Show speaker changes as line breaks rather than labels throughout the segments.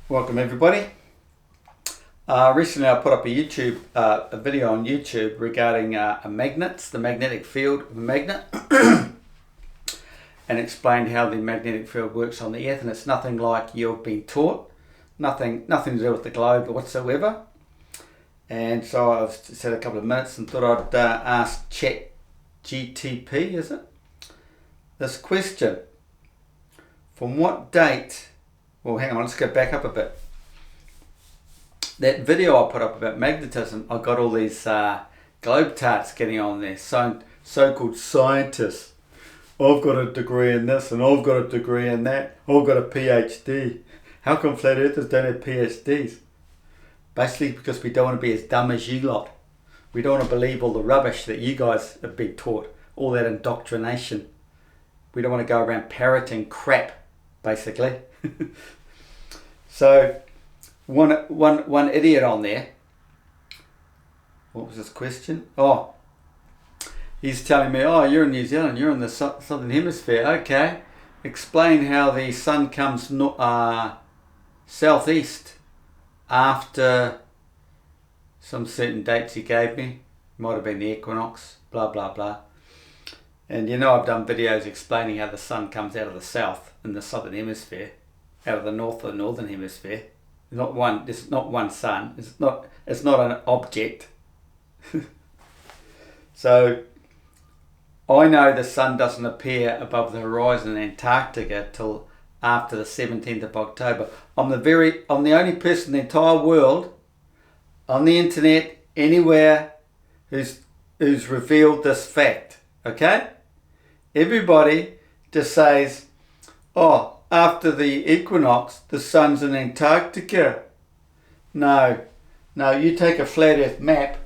Welcome everybody. Recently I put up a video on YouTube regarding magnets, the magnetic field of a magnet, and explained how the magnetic field works on the Earth, and it's nothing like you've been taught, nothing to do with the globe whatsoever. And so I've said a couple of minutes and thought I'd ask ChatGTP, is it? This question: from what date? Well, hang on, let's go back up a bit. That video I put up about magnetism, I got all these globe-tarts getting on there, so-called scientists. I've got a degree in this and I've got a degree in that. I've got a PhD. How come flat earthers don't have PhDs? Basically because we don't want to be as dumb as you lot. We don't want to believe all the rubbish that you guys have been taught, all that indoctrination. We don't want to go around parroting crap, basically. So one idiot on there, what was his question? Oh, he's telling me, oh, you're in New Zealand, you're in the southern hemisphere. Okay, explain how the sun comes southeast after some certain dates he gave me. Might have been the equinox, blah blah blah. And you know, I've done videos explaining how the sun comes out of the south in the southern hemisphere, out of the north or northern hemisphere. It's not one sun. It's not an object. So I know the sun doesn't appear above the horizon in Antarctica till after the 17th of October. I'm the only person in the entire world, on the internet, anywhere, who's revealed this fact. Okay? Everybody just says, oh, after the equinox, the sun's in Antarctica. No, you take a flat earth map,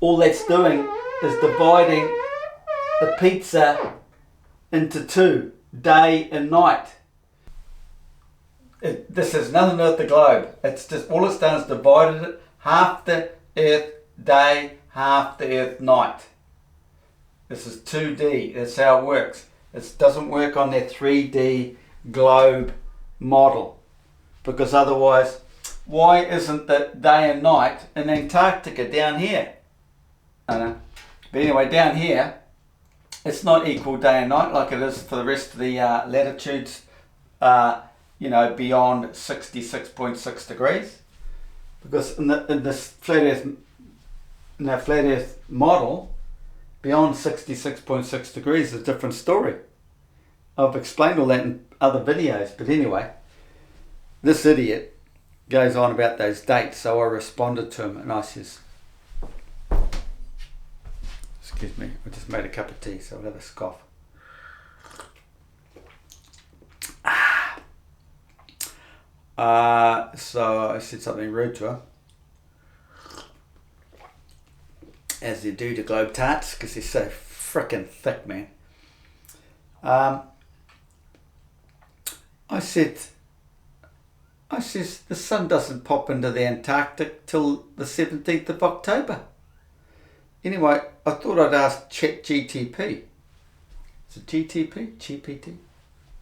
all that's doing is dividing the pizza into two, day and night. This has nothing to do with the globe. It's just, all it's done is divided it, half the earth day, half the earth night. This is 2D, that's how it works. It doesn't work on their 3D globe model, because otherwise, why isn't the day and night in Antarctica down here? I don't know. But anyway, down here, it's not equal day and night like it is for the rest of the latitudes, beyond 66.6 degrees. Because in this flat earth model, beyond 66.6 degrees is a different story. I've explained all that in other videos, but anyway, this idiot goes on about those dates, so I responded to him and I says, excuse me, I just made a cup of tea, so I'll have a scoff. So I said something rude to her, as they do to globe tarts, because they're so frickin' thick, man. I says the sun doesn't pop into the Antarctic till the 17th of October. Anyway, I thought I'd ask ChatGTP. Is it GTP? GPT?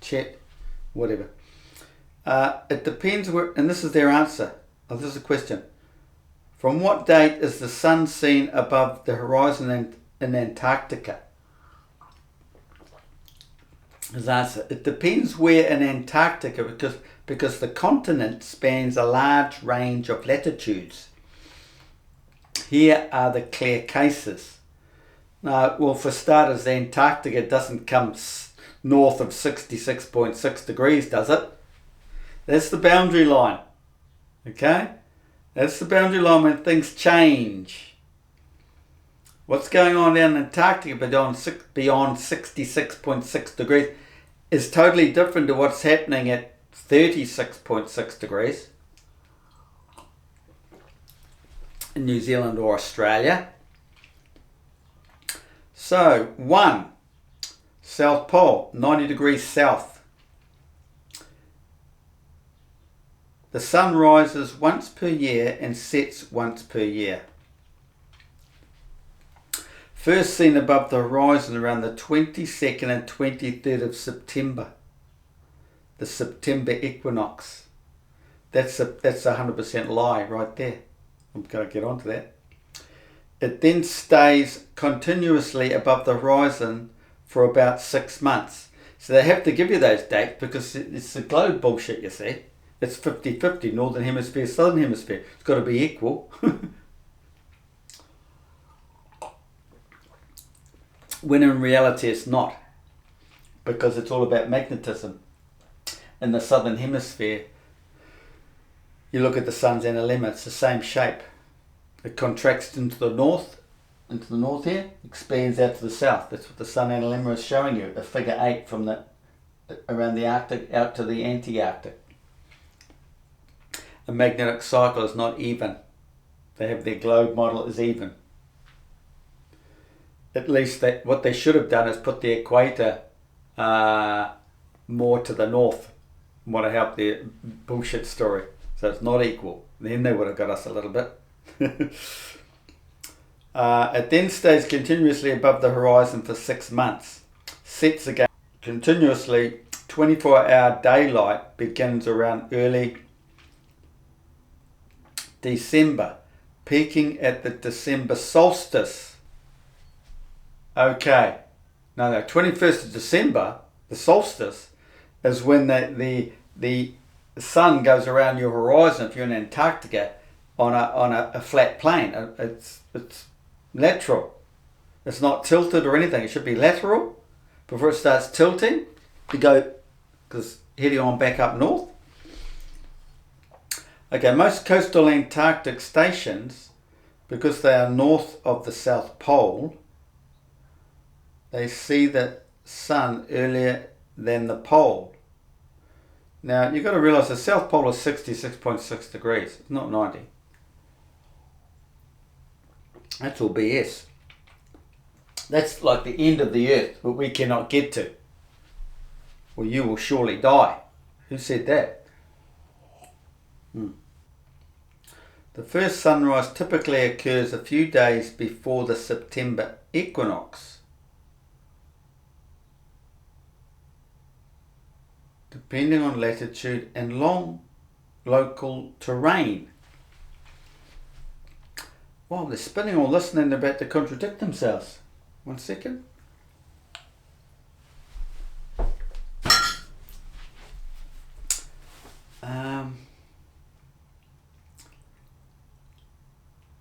Chat? Whatever. It depends where, and this is their answer. Oh, this is a question. From what date is the sun seen above the horizon in Antarctica? His answer: it depends where in Antarctica, because the continent spans a large range of latitudes. Here are the clear cases. Now, well, for starters, the Antarctica doesn't come north of 66.6 degrees, does it? That's the boundary line. Okay? That's the boundary line when things change. What's going on down in Antarctica beyond 66.6 degrees is totally different to what's happening at 36.6 degrees in New Zealand or Australia. So, 1, South Pole, 90 degrees south. The sun rises once per year and sets once per year. First seen above the horizon around the 22nd and 23rd of September. the September equinox. That's a 100% lie right there. I'm going to get onto that. It then stays continuously above the horizon for about 6 months. So they have to give you those dates because it's the globe bullshit, you see. It's 50-50, northern hemisphere, southern hemisphere. It's got to be equal. When in reality it's not, because it's all about magnetism. In the southern hemisphere, you look at the sun's inner limit, it's the same shape. It contracts into the north here, expands out to the south. That's what the sun inner limit is showing you, a figure 8 from around the Arctic out to the Antarctic. A magnetic cycle is not even. They have their globe model is even. At least what they should have done is put the equator more to the north. Want to help their bullshit story. So it's not equal. Then they would have got us a little bit. It then stays continuously above the horizon for 6 months. Sets again continuously. 24-hour daylight begins around early December, peaking at the December solstice. Okay, no, 21st of December, the solstice, is when the sun goes around your horizon if you're in Antarctica on a flat plane. It's lateral. It's not tilted or anything. It should be lateral. Before it starts tilting, you go, because heading on back up north. Okay, most coastal Antarctic stations, because they are north of the South Pole, they see the sun earlier than the pole. Now, you've got to realise the South Pole is 66.6 degrees. It's not 90. That's all BS. That's like the end of the earth, but we cannot get to. Well, you will surely die. Who said that? The first sunrise typically occurs a few days before the September equinox, depending on latitude and local terrain. Wow, they're spinning all this and then they're about to contradict themselves. 1 second.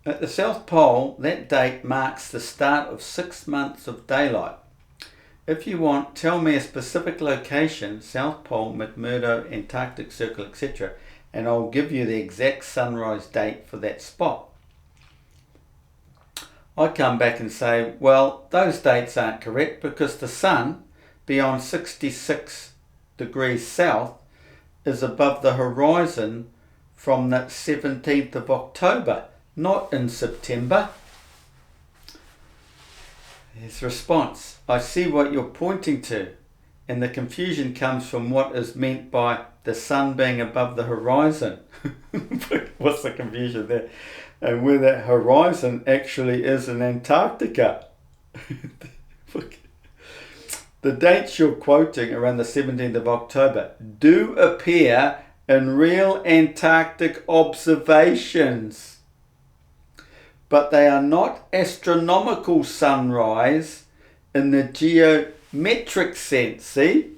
At the South Pole, that date marks the start of 6 months of daylight. If you want, tell me a specific location, South Pole, McMurdo, Antarctic Circle, etc., and I'll give you the exact sunrise date for that spot. I come back and say, well, those dates aren't correct because the sun, beyond 66 degrees south, is above the horizon from the 17th of October, not in September. His response, I see what you're pointing to, and the confusion comes from what is meant by the sun being above the horizon. What's the confusion there? And where that horizon actually is in Antarctica. The dates you're quoting around the 17th of October do appear in real Antarctic observations, but they are not astronomical sunrise in the geometric sense. See?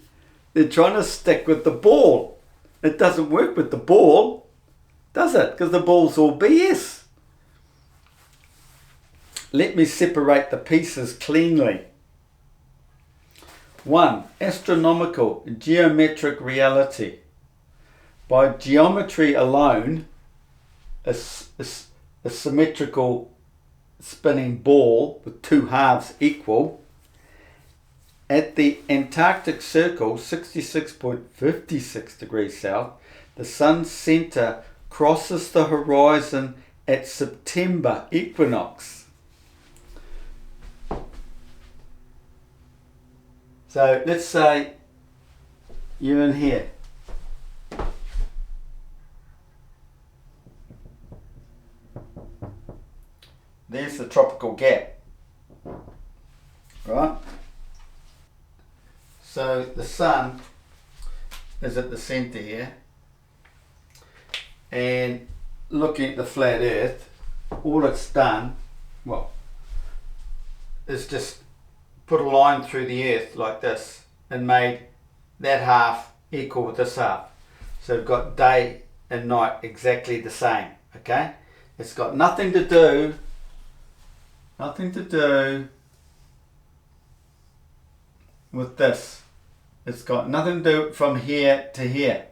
They're trying to stick with the ball. It doesn't work with the ball, does it? Because the ball's all BS. Let me separate the pieces cleanly. 1. Astronomical, geometric reality. By geometry alone, a symmetrical spinning ball with two halves equal, at the Antarctic Circle, 66.56 degrees south, the sun's center crosses the horizon at September equinox. So let's say you're in here. There's the tropical gap, right? So the sun is at the center here, and looking at the flat Earth, all it's done, well, is just put a line through the Earth like this and made that half equal with this half. So we've got day and night exactly the same, okay? It's got nothing to do with this. It's got nothing to do from here to here,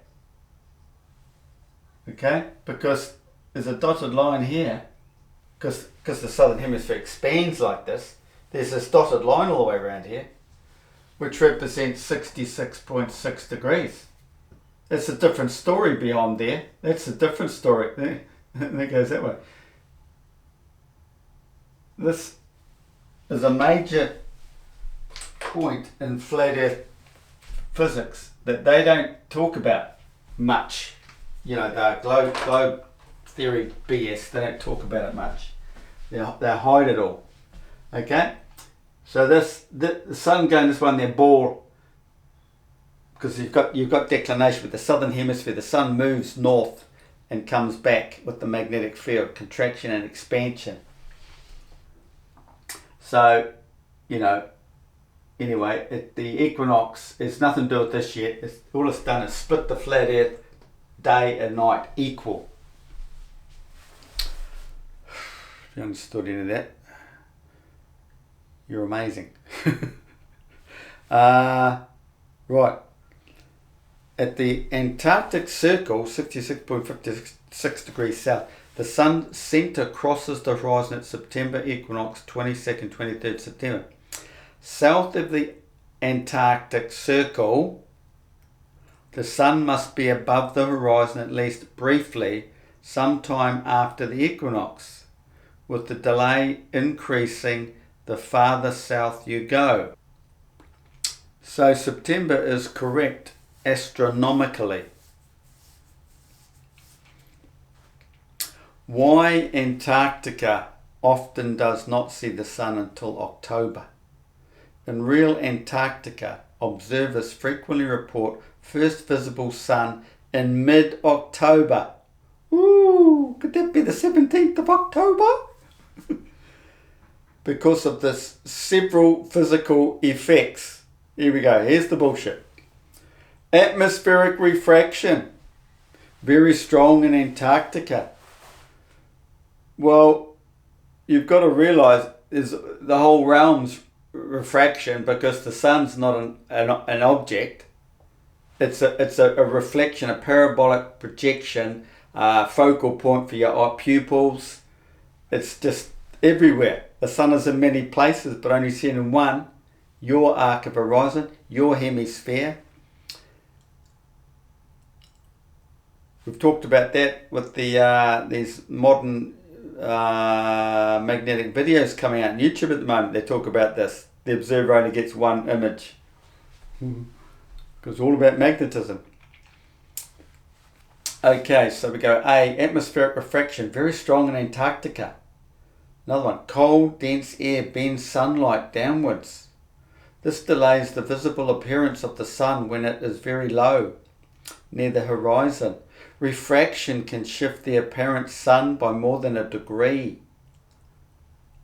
okay? Because there's a dotted line here, because the southern hemisphere expands like this. There's this dotted line all the way around here, which represents 66.6 degrees. It's a different story beyond there. That's a different story. That goes that way. This is a major point in flat Earth physics that they don't talk about much. You know, the globe theory BS, they don't talk about it much. They hide it all. Okay? So the sun going this one, their ball, because you've got declination with the southern hemisphere, the sun moves north and comes back with the magnetic field, contraction and expansion. So, you know, anyway, the equinox is nothing to do with this yet. All it's done is split the flat Earth day and night equal. If you understood any of that, you're amazing. Right. At the Antarctic Circle, 66.56 degrees south, the sun center crosses the horizon at September equinox, 22nd, 23rd September. South of the Antarctic Circle, the sun must be above the horizon at least briefly sometime after the equinox, with the delay increasing the farther south you go. So September is correct astronomically. Why Antarctica often does not see the sun until October? In real Antarctica, observers frequently report first visible sun in mid-October. Ooh, could that be the 17th of October? Because of this several physical effects. Here we go, here's the bullshit. Atmospheric refraction, very strong in Antarctica. Well, you've got to realise is the whole realm's refraction, because the sun's not an object. It's a reflection, a parabolic projection, focal point for your pupils. It's just everywhere. The sun is in many places, but only seen in one. Your arc of horizon, your hemisphere. We've talked about that with these modern magnetic videos coming out on YouTube at the moment. They talk about this. The observer only gets one image. Because it's all about magnetism. Okay, so we go A, atmospheric refraction, very strong in Antarctica. Another one, cold, dense air bends sunlight downwards. This delays the visible appearance of the sun when it is very low, near the horizon. Refraction can shift the apparent sun by more than a degree.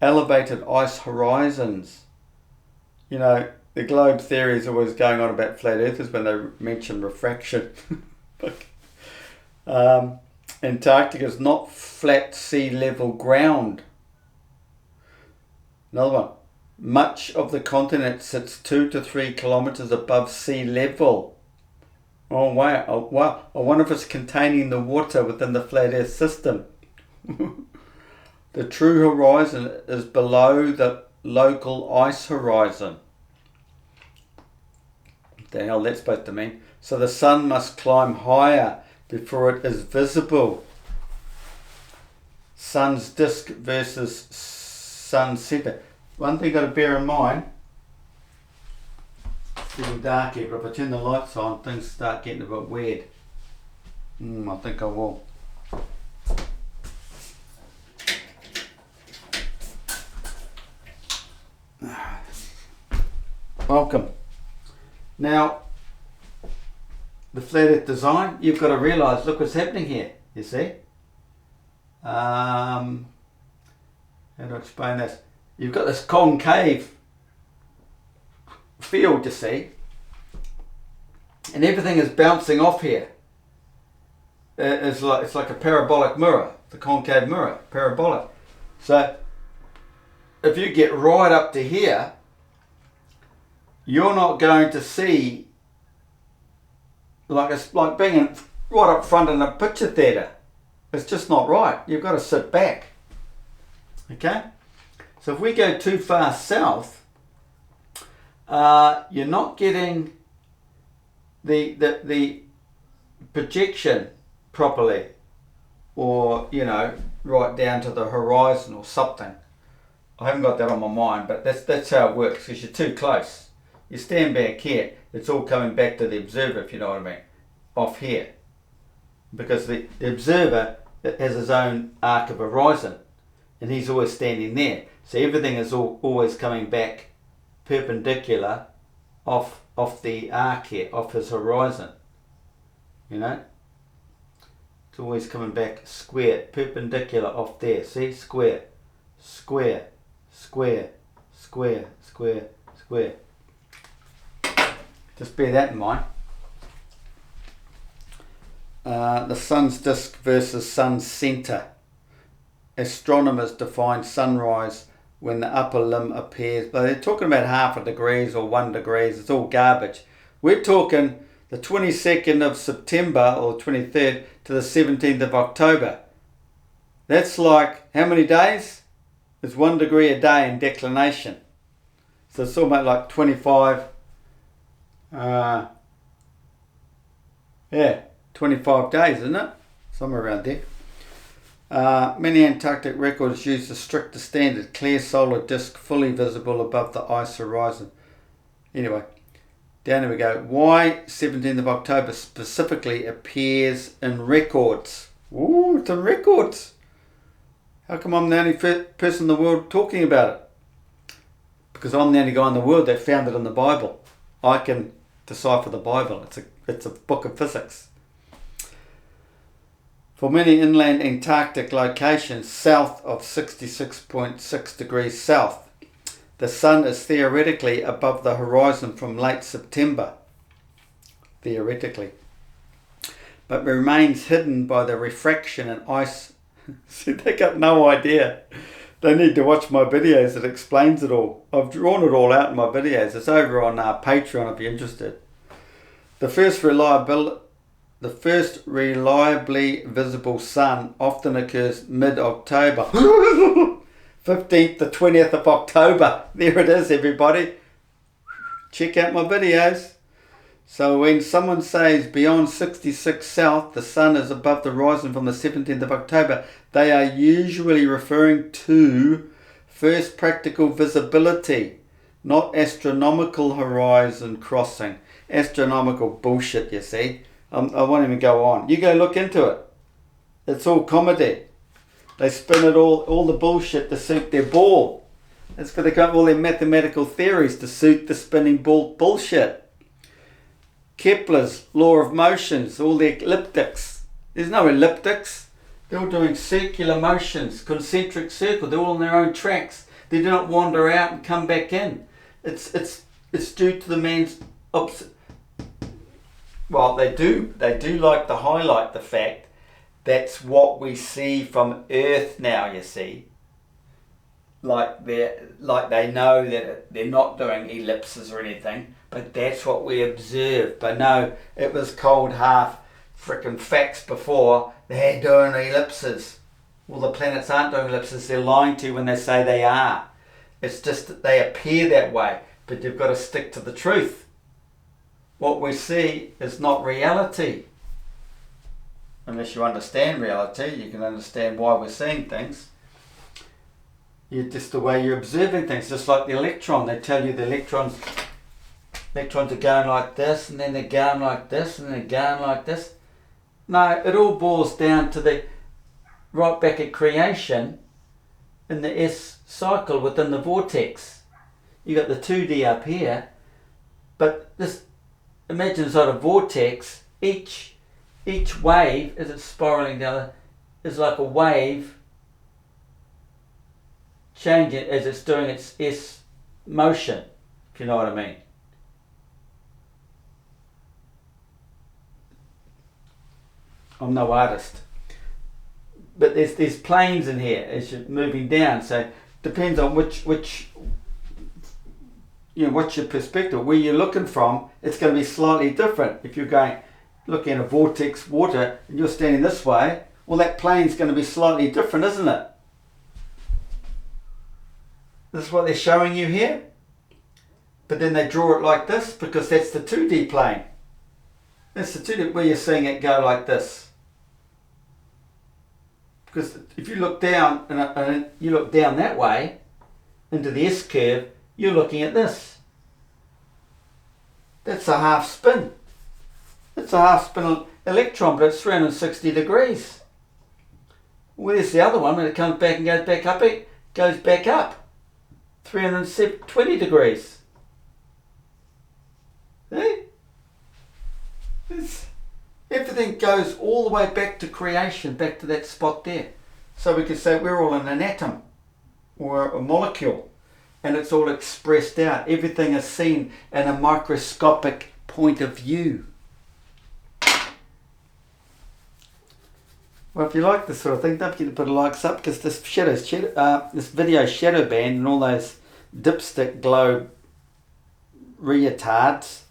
Elevated ice horizons. You know, the globe theory is always going on about flat earthers when they mention refraction. Antarctica is not flat sea level ground. Another one. Much of the continent sits 2 to 3 kilometers above sea level. Oh wow, oh, wow. I wonder if it's containing the water within the flat earth system. The true horizon is below the local ice horizon. What the hell that's supposed to mean? So the sun must climb higher before it is visible. Sun's disk versus sun center. One thing you've got to bear in mind, it's getting dark here, but if I turn the lights on, things start getting a bit weird. I think I will. Welcome. Now, the flat earth design, you've got to realise, look what's happening here, you see. How do I explain this? You've got this concave field, you see, and everything is bouncing off here. It's like a parabolic mirror, the concave mirror, parabolic. So if you get right up to here, you're not going to see, it's like being right up front in a picture theatre. It's just not right. You've got to sit back. Okay? So if we go too far south, you're not getting the projection properly, or right down to the horizon or something. I haven't got that on my mind, but that's how it works, because you're too close. You stand back here, it's all coming back to the observer, if you know what I mean, off here, because the observer has his own arc of horizon, and he's always standing there, so everything is always coming back perpendicular off the arc here, off his horizon. It's always coming back square, perpendicular off there. See? Square, square, square, square, square, square. Just bear that in mind. The sun's disk versus sun's centre. Astronomers define sunrise when the upper limb appears, but they're talking about 0.5 degrees or 1 degree. It's all garbage. We're talking the 22nd of September or 23rd to the 17th of October. That's like, how many days? It's 1 degree a day in declination. So it's almost like 25, 25 days, isn't it? Somewhere around there. Many Antarctic records use the stricter standard, clear solar disk fully visible above the ice horizon. Anyway, down here we go. Why 17th of October specifically appears in records? Ooh, it's in records. How come I'm the only person in the world talking about it? Because I'm the only guy in the world that found it in the Bible. I can decipher the Bible. It's a book of physics. For many inland Antarctic locations south of 66.6 degrees south, the sun is theoretically above the horizon from late September, theoretically, but remains hidden by the refraction and ice. See, they got no idea. They need to watch my videos. It explains it all. I've drawn it all out in my videos. It's over on Patreon if you're interested. The first reliably visible sun often occurs mid-October. 15th to 20th of October. There it is, everybody. Check out my videos. So when someone says beyond 66 south, the sun is above the horizon from the 17th of October, they are usually referring to first practical visibility, not astronomical horizon crossing. Astronomical bullshit, you see. I won't even go on. You go look into it. It's all comedy. They spin it all the bullshit to suit their ball. That's where they got all their mathematical theories to suit the spinning ball bullshit. Kepler's law of motions, all their elliptics. There's no elliptics. They're all doing circular motions, concentric circle. They're all on their own tracks. They do not wander out and come back in. It's due to the man's well, they do like to highlight the fact that's what we see from Earth now, you see. Like they know that they're not doing ellipses or anything, but that's what we observe. But no, it was cold half frickin' facts before. They're doing ellipses. Well, the planets aren't doing ellipses. They're lying to you when they say they are. It's just that they appear that way, but you've got to stick to the truth. What we see is not reality. Unless you understand reality, you can understand why we're seeing things. You're just the way you're observing things, just like the electron. They tell you the electrons are going like this, and then they're going like this, and they're going like this. No, it all boils down to the right back at creation in the S cycle within the vortex. You got the 2D up here, but this, imagine it's like a vortex each wave as it's spiraling down is like a wave changing as it's doing its S motion, if you know what I mean. I'm no artist, but there's planes in here as you're moving down, so it depends on which what's your perspective, where you're looking from. It's going to be slightly different. If you're looking at a vortex water and you're standing this way, well, that plane's going to be slightly different, isn't it? This is what they're showing you here, but then they draw it like this because that's the 2D plane. That's the 2D where you're seeing it go like this. Because if you look down and you look down that way into the S curve, you're looking at this. That's a half spin. It's a half spin electron, but it's 360 degrees. Where's the other one? When it comes back and goes back up, it goes back up 320 degrees. See? Everything goes all the way back to creation, back to that spot there. So we could say we're all in an atom or a molecule, and it's all expressed out. Everything is seen in a microscopic point of view. Well, if you like this sort of thing, don't forget to put a likes up, because this video shadow band and all those dipstick glow retards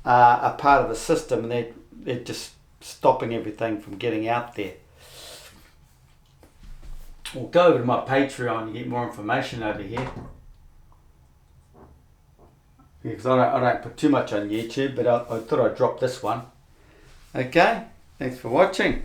are part of the system, and they're just stopping everything from getting out there. Well, go over to my Patreon and get more information over here. Because I don't put too much on YouTube, but I thought I'd drop this one. Okay, thanks for watching.